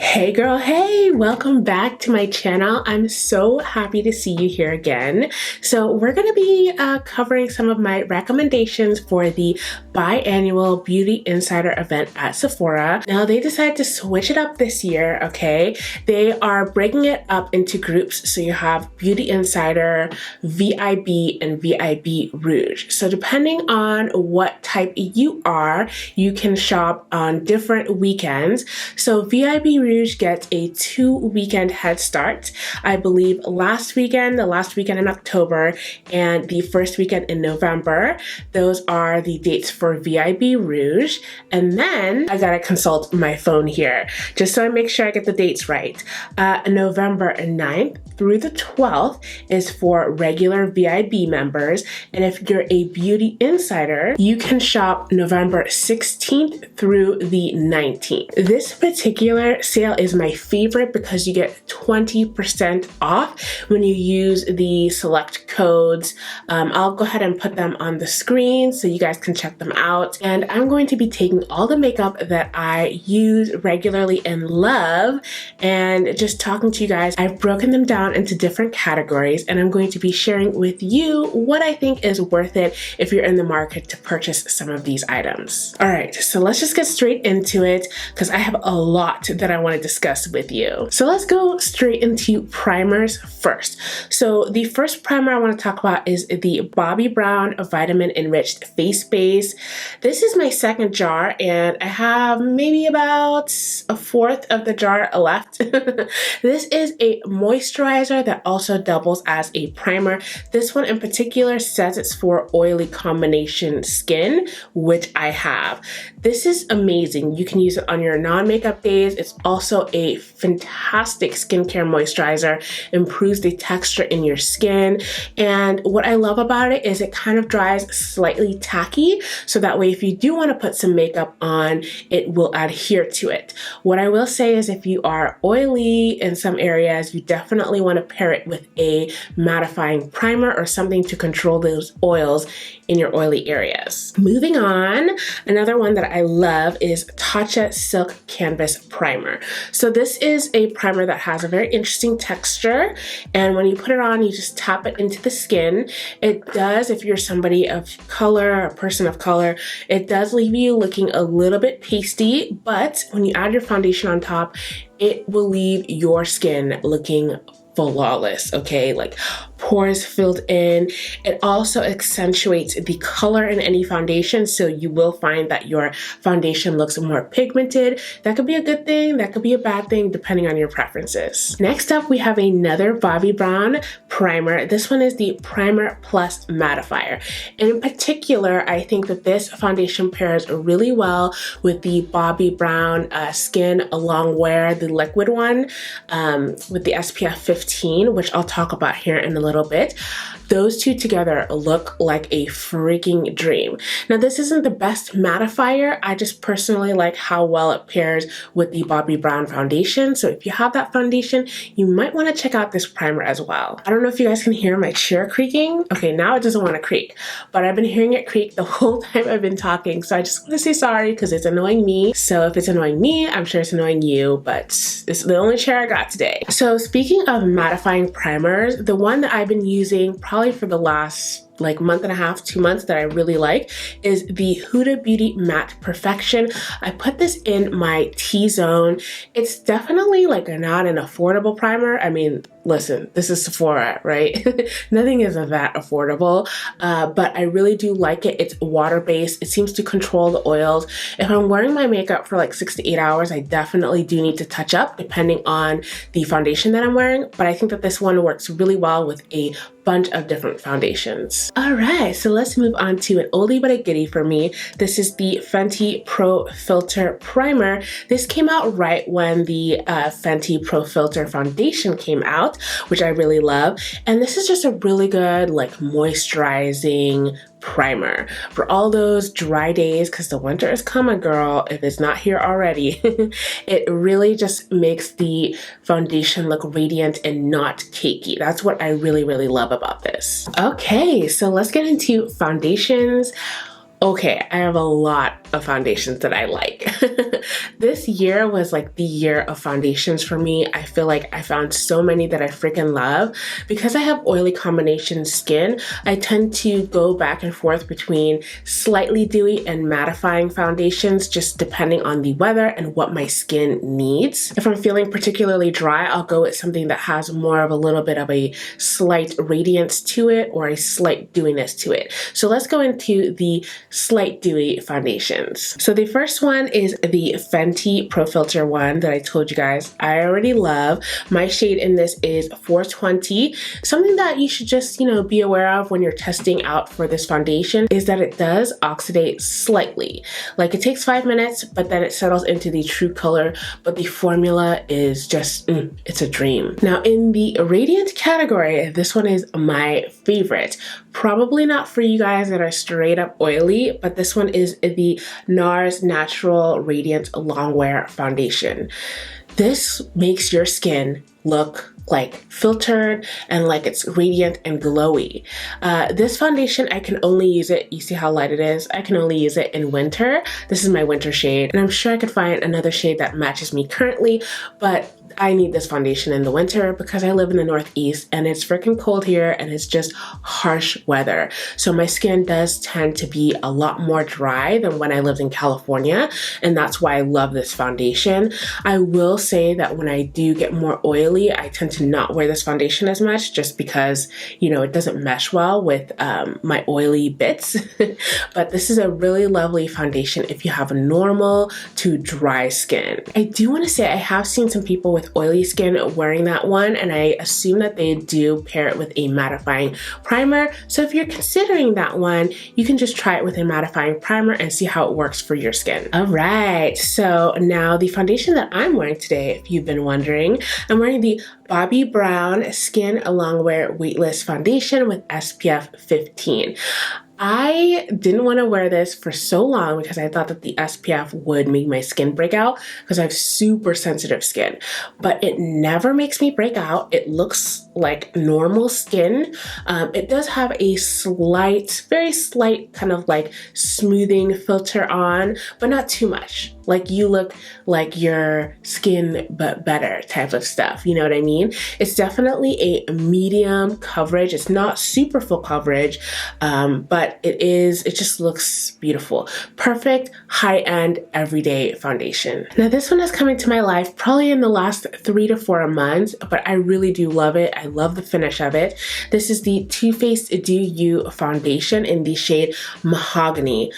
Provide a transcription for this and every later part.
Hey girl, hey, welcome back to my channel. I'm so happy to see you here again. So we're going to be covering some of my recommendations for the biannual Beauty Insider event at Sephora. Now they decided to switch it up this year, okay? They are breaking it up into groups. So you have Beauty Insider, VIB, and VIB Rouge. So depending on what type you are, you can shop on different weekends. So VIB Rouge gets a 2-weekend head start. I believe the last weekend in October, and the first weekend in November. Those are the dates for VIB Rouge. And then I gotta consult my phone here, just so I make sure I get the dates right. November 9th through the 12th is for regular VIB members. And if you're a Beauty Insider, you can shop November 16th through the 19th. This particular sale is my favorite because you get 20% off when you use the select codes. I'll go ahead and put them on the screen so you guys can check them out. And I'm going to be taking all the makeup that I use regularly and love and just talking to you guys. I've broken them down into different categories, and I'm going to be sharing with you what I think is worth it if you're in the market to purchase some of these items. All right, so let's just get straight into it because I have a lot that I want to discuss with you. So let's go straight into primers first. So the first primer I want to talk about is the Bobbi Brown Vitamin Enriched Face Base. This is my second jar, and I have maybe about a fourth of the jar left. This is a moisturizer that also doubles as a primer. This one in particular says it's for oily combination skin, which I have. This is amazing. You can use it on your non-makeup days. It's also a fantastic skincare moisturizer, improves the texture in your skin. And what I love about it is it kind of dries slightly tacky, so that way if you do want to put some makeup on, it will adhere to it. What I will say is if you are oily in some areas, you definitely want to pair it with a mattifying primer or something to control those oils in your oily areas. Moving on, another one that I love is Tatcha Silk Canvas Primer. So this is a primer that has a very interesting texture, and when you put it on, you just tap it into the skin. It does, if you're somebody of color, a person of color, it does leave you looking a little bit pasty, but when you add your foundation on top, it will leave your skin looking flawless, okay? Like pores filled in. It also accentuates the color in any foundation, so you will find that your foundation looks more pigmented. That could be a good thing, that could be a bad thing, depending on your preferences. Next up, we have another Bobbi Brown primer. This one is the Primer Plus Mattifier. And in particular, I think that this foundation pairs really well with the Bobbi Brown Skin Longwear, the liquid one, with the SPF 15, which I'll talk about here in a little bit. Those two together look like a freaking dream. Now, this isn't the best mattifier. I just personally like how well it pairs with the Bobbi Brown foundation. So if you have that foundation, you might want to check out this primer as well. I don't know if you guys can hear my chair creaking. Okay, now it doesn't want to creak, but I've been hearing it creak the whole time I've been talking. So I just want to say sorry because it's annoying me. So if it's annoying me, I'm sure it's annoying you, but this is the only chair I got today. So speaking of mattifying primers, the one that I've been using probably for the last month and a half, 2 months that I really like is the Huda Beauty Matte Perfection. I put this in my T-zone. It's definitely not an affordable primer. I mean, listen, this is Sephora, right? Nothing is that affordable, but I really do like it. It's water-based. It seems to control the oils. If I'm wearing my makeup for 6 to 8 hours, I definitely do need to touch up depending on the foundation that I'm wearing, but I think that this one works really well with a bunch of different foundations. All right, so let's move on to an oldie but a goodie for me. This is the Fenty Pro Filter Primer. This came out right when the Fenty Pro Filter Foundation came out, which I really love. And this is just a really good moisturizing primer for all those dry days, because the winter is coming, girl, if it's not here already. It really just makes the foundation look radiant and not cakey. That's what I really, really love about this. Okay, so let's get into foundations. Okay, I have a lot of foundations that I like. This year was like the year of foundations for me. I feel like I found so many that I freaking love. Because I have oily combination skin, I tend to go back and forth between slightly dewy and mattifying foundations, just depending on the weather and what my skin needs. If I'm feeling particularly dry, I'll go with something that has more of a little bit of a slight radiance to it or a slight dewiness to it. So let's go into the slight dewy foundations. So the first one is the Fenty Pro Filter one that I told you guys I already love. My shade in this is 420. Something that you should just, be aware of when you're testing out for this foundation is that it does oxidate slightly. Like it takes 5 minutes, but then it settles into the true color, but the formula is just, it's a dream. Now in the radiant category, this one is my favorite. Probably not for you guys that are straight up oily, but this one is the NARS Natural Radiant Longwear Foundation. This makes your skin look like filtered and like it's radiant and glowy. This foundation, I can only use it, you see how light it is? I can only use it in winter. This is my winter shade, and I'm sure I could find another shade that matches me currently, but I need this foundation in the winter because I live in the Northeast and it's freaking cold here and it's just harsh weather. So my skin does tend to be a lot more dry than when I lived in California, and that's why I love this foundation. I will say that when I do get more oily, I tend to not wear this foundation as much just because, it doesn't mesh well with my oily bits. But this is a really lovely foundation if you have a normal to dry skin. I do want to say I have seen some people with oily skin wearing that one, and I assume that they do pair it with a mattifying primer. So if you're considering that one, you can just try it with a mattifying primer and see how it works for your skin. All right, so now the foundation that I'm wearing today, if you've been wondering, I'm wearing the Bobbi Brown Skin Longwear Weightless Foundation with SPF 15. I didn't want to wear this for so long because I thought that the SPF would make my skin break out because I have super sensitive skin, but it never makes me break out. It looks like normal skin. It does have a slight, very slight kind of like smoothing filter on, but not too much. Like you look like your skin but better type of stuff. You know what I mean? It's definitely a medium coverage. It's not super full coverage, but it just looks beautiful. Perfect high-end everyday foundation. Now this one has come into my life probably in the last 3 to 4 months, but I really do love it. I love the finish of it. This is the Too Faced Do You foundation in the shade Mahogany.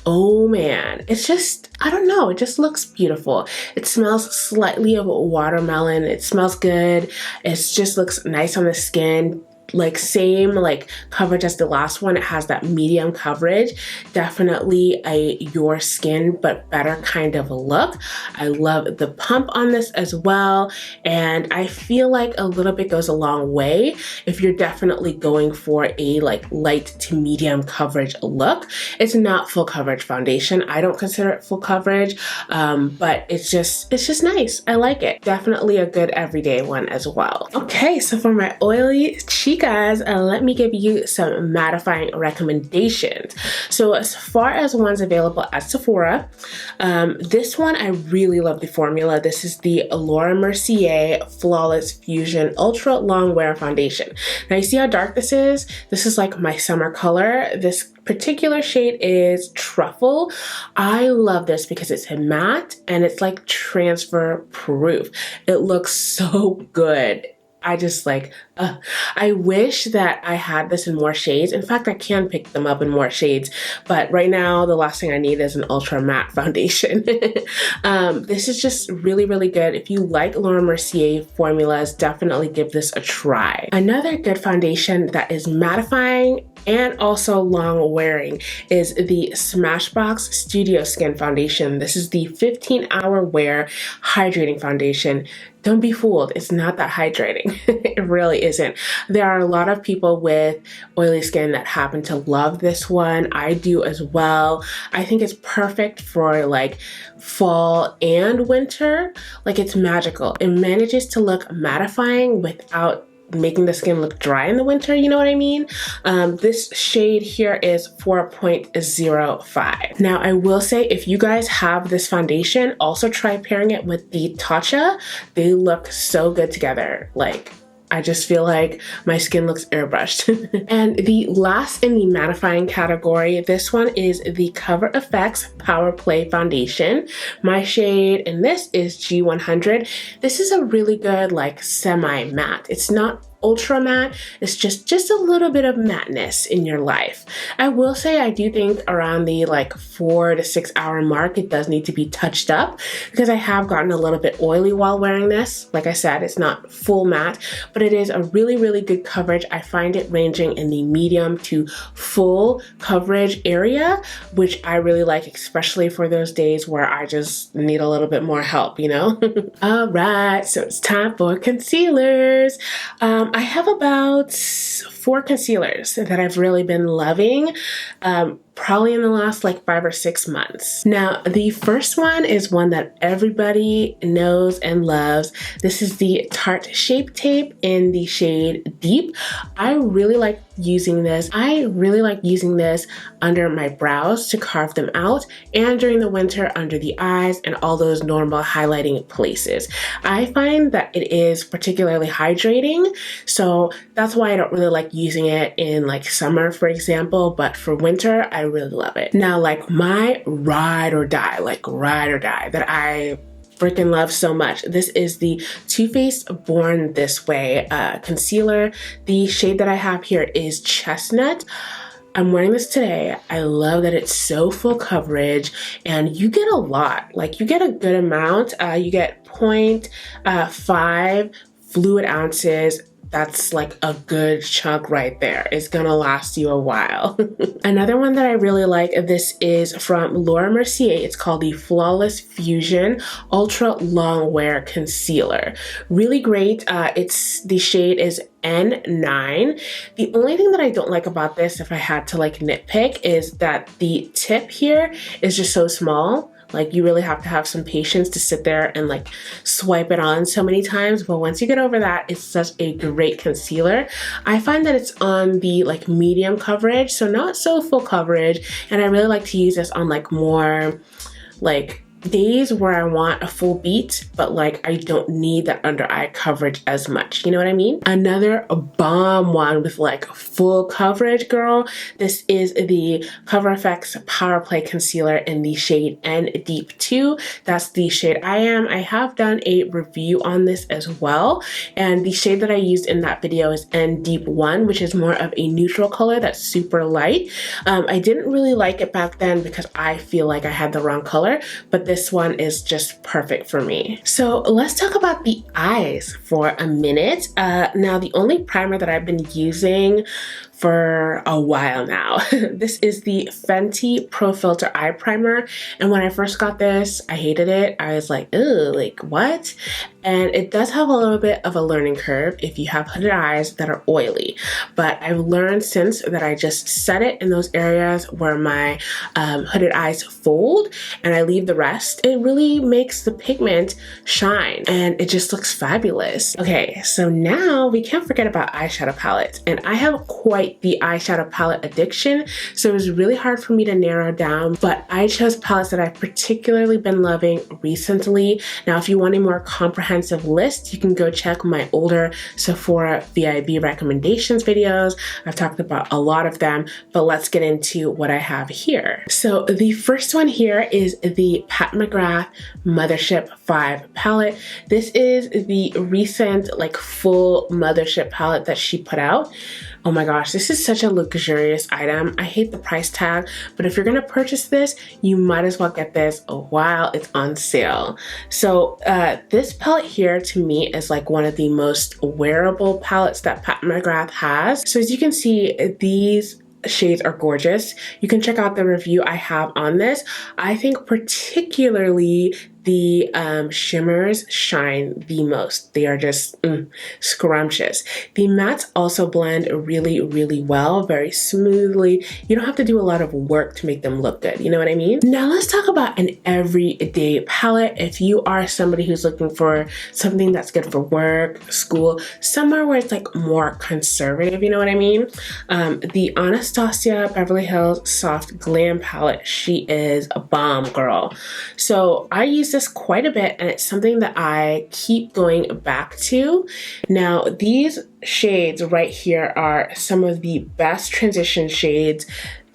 Oh man, it's just, I don't know, it just looks beautiful. It smells slightly of watermelon. It smells good. It just looks nice on the skin. Like same like coverage as the last one. It has that medium coverage. Definitely a your skin but better kind of a look. I love the pump on this as well, and I feel like a little bit goes a long way if you're definitely going for a like light to medium coverage look. It's not full coverage foundation. I don't consider it full coverage, but it's just nice. I like it. Definitely a good everyday one as well. Okay, so for my oily cheek guys, let me give you some mattifying recommendations. So as far as ones available at Sephora, this one I really love the formula. This is the Laura Mercier Flawless Fusion Ultra Longwear Foundation. Now you see how dark this is? This is like my summer color. This particular shade is Truffle. I love this because it's matte and it's like transfer proof. It looks so good. I just like, I wish that I had this in more shades. In fact, I can pick them up in more shades, but right now the last thing I need is an ultra matte foundation. This is just really, really good. If you like Laura Mercier formulas, definitely give this a try. Another good foundation that is mattifying and also long wearing is the Smashbox Studio Skin Foundation. This is the 15-hour wear hydrating foundation. Don't be fooled, it's not that hydrating. It really isn't. There are a lot of people with oily skin that happen to love this one. I do as well. I think it's perfect for like fall and winter. Like it's magical. It manages to look mattifying without making the skin look dry in the winter, you know what I mean? This shade here is 4.05. Now I will say, if you guys have this foundation, also try pairing it with the Tatcha. They look so good together. Like, I just feel like my skin looks airbrushed. And the last in the mattifying category, this one is the Cover FX Power Play Foundation. My shade in this is G100. This is a really good like semi-matte. It's not ultra matte, it's just a little bit of matteness in your life. I will say I do think around the like 4 to 6 hour mark it does need to be touched up, because I have gotten a little bit oily while wearing this. Like I said, it's not full matte, but it is a really good coverage. I find it ranging in the medium to full coverage area, which I really like, especially for those days where I just need a little bit more help, you know? All right, so it's time for concealers. I have about 4 concealers that I've really been loving, probably in the last like 5 or 6 months. Now, the first one is one that everybody knows and loves. This is the Tarte Shape Tape in the shade Deep. I really like using this. I really like using this under my brows to carve them out, and during the winter under the eyes and all those normal highlighting places. I find that it is particularly hydrating, so that's why I don't really like using it in like summer, for example, but for winter, I really love it. Now, like my ride or die that I freaking love so much. This is the Too Faced Born This Way concealer. The shade that I have here is Chestnut. I'm wearing this today. I love that it's so full coverage, and you get a lot. Like, you get a good amount. You get 0.5 fluid ounces. That's like a good chunk right there. It's gonna last you a while. Another one that I really like, this is from Laura Mercier. It's called the Flawless Fusion Ultra Long Wear Concealer. Really great. The shade is N9. The only thing that I don't like about this, if I had to like nitpick, is that the tip here is just so small. Like, you really have to have some patience to sit there and like swipe it on so many times. But once you get over that, it's such a great concealer. I find that it's on the like medium coverage, so not so full coverage. And I really like to use this on like more like days where I want a full beat, but like I don't need that under eye coverage as much. You know what I mean? Another bomb one with like full coverage, girl. This is the Cover FX Power Play Concealer in the shade N Deep 2. That's the shade I am. I have done a review on this as well. And the shade that I used in that video is N Deep 1, which is more of a neutral color that's super light. I didn't really like it back then because I feel like I had the wrong color, but this one is just perfect for me. So let's talk about the eyes for a minute. Now, the only primer that I've been using for a while now. This is the Fenty Pro Filter Eye Primer. And when I first got this, I hated it. I was like, ew, like what? And it does have a little bit of a learning curve if you have hooded eyes that are oily. But I've learned since that I just set it in those areas where my hooded eyes fold, and I leave the rest. It really makes the pigment shine, and it just looks fabulous. Okay, so now we can't forget about eyeshadow palettes. And I have quite the eyeshadow palette addiction, so it was really hard for me to narrow down, but I chose palettes that I've particularly been loving recently. Now, if you want a more comprehensive list, you can go check my older Sephora Vib recommendations videos. I've talked about a lot of them, but let's get into what I have here. So the first one here is the Pat McGrath Mothership 5 palette. This is the recent like full Mothership palette that she put out. Oh my gosh, this is such a luxurious item. I hate the price tag, but if you're gonna purchase this, you might as well get this while it's on sale. So this palette here to me is like one of the most wearable palettes that Pat McGrath has. So as you can see, these shades are gorgeous. You can check out the review I have on this. I think particularly the shimmers shine the most. They are just scrumptious. The mattes also blend really, really well, very smoothly. You don't have to do a lot of work to make them look good. You know what I mean? Now let's talk about an everyday palette. If you are somebody who's looking for something that's good for work, school, somewhere where it's like more conservative, you know what I mean? The Anastacia Beverly Hills Soft Glam palette, she is a bomb, girl. So I use this quite a bit, and it's something that I keep going back to. Now these shades right here are some of the best transition shades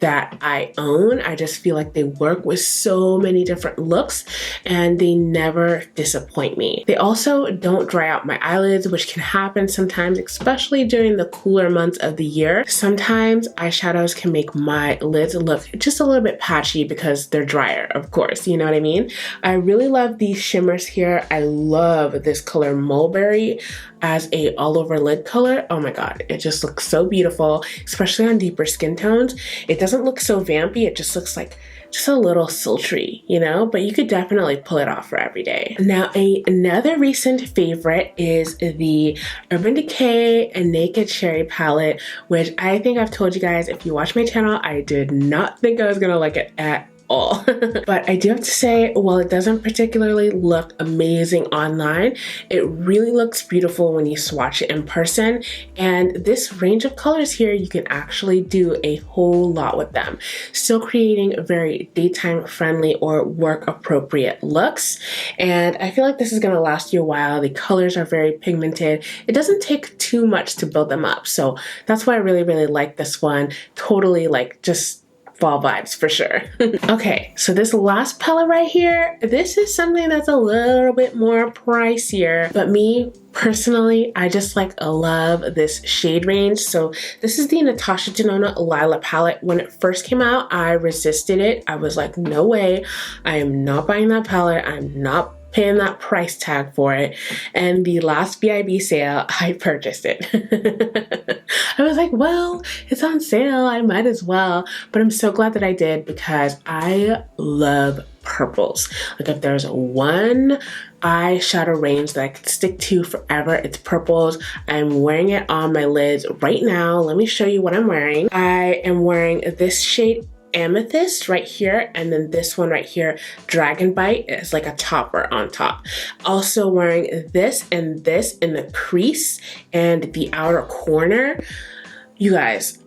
that I own. I just feel like they work with so many different looks and they never disappoint me. They also don't dry out my eyelids, which can happen sometimes, especially during the cooler months of the year. Sometimes eyeshadows can make my lids look just a little bit patchy because they're drier, of course, you know what I mean? I really love these shimmers here. I love this color Mulberry as a all over lid color. Oh my God, it just looks so beautiful, especially on deeper skin tones. It doesn't look so vampy, it just looks like just a little sultry, you know, but you could definitely pull it off for every day. Now, another recent favorite is the Urban Decay and Naked Cherry palette, which I think I've told you guys, if you watch my channel, I did not think I was gonna like it at all. But I do have to say, while it doesn't particularly look amazing online, it really looks beautiful when you swatch it in person. And this range of colors here, you can actually do a whole lot with them, still creating very daytime friendly or work appropriate looks. And I feel like this is going to last you a while. The colors are very pigmented. It doesn't take too much to build them up. So that's why I really, really like this one. Totally like just fall vibes for sure. Okay, so this last palette right here, this is something that's a little bit more pricier, but me personally, I just like love this shade range. So this is the Natasha Danone Lila palette. When it first came out, I resisted it. I was like, no way, I am not buying that palette. I'm not paying that price tag for it. And the last Vib sale, I purchased it. I was like, well, it's on sale, I might as well. But I'm so glad that I did because I love purples. Like if there's one eyeshadow range that I could stick to forever, it's purples. I'm wearing it on my lids right now. Let me show you what I'm wearing. I am wearing this shade Amethyst right here, and then this one right here, Dragon Bite, is like a topper on top. Also wearing this and this in the crease and the outer corner. You guys,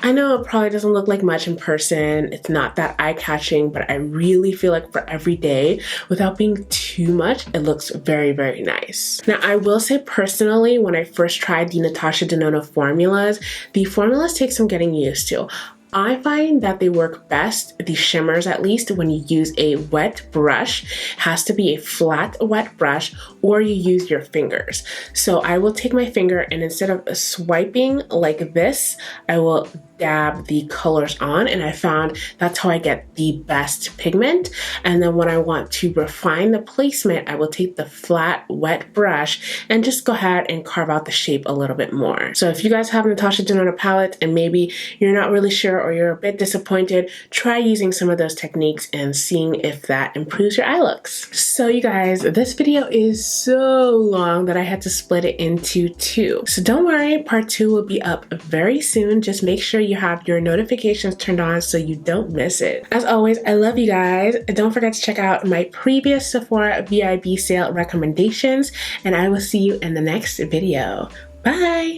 I know it probably doesn't look like much in person. It's not that eye-catching, but I really feel like for every day, without being too much, it looks very, very nice. Now, I will say personally, when I first tried the Natasha Danone formulas, the formulas take some getting used to. I find that they work best, the shimmers at least, when you use a wet brush. It has to be a flat wet brush, or you use your fingers. So I will take my finger and instead of swiping like this, I will dab the colors on, and I found that's how I get the best pigment. And then when I want to refine the placement, I will take the flat wet brush and just go ahead and carve out the shape a little bit more. So if you guys have a Natasha Danone palette and maybe you're not really sure or you're a bit disappointed, try using some of those techniques and seeing if that improves your eye looks. So you guys, this video is so long that I had to split it into two. So don't worry, part 2 will be up very soon. Just make sure you have your notifications turned on so you don't miss it. As always, I love you guys. Don't forget to check out my previous Sephora Vib sale recommendations, and I will see you in the next video. Bye!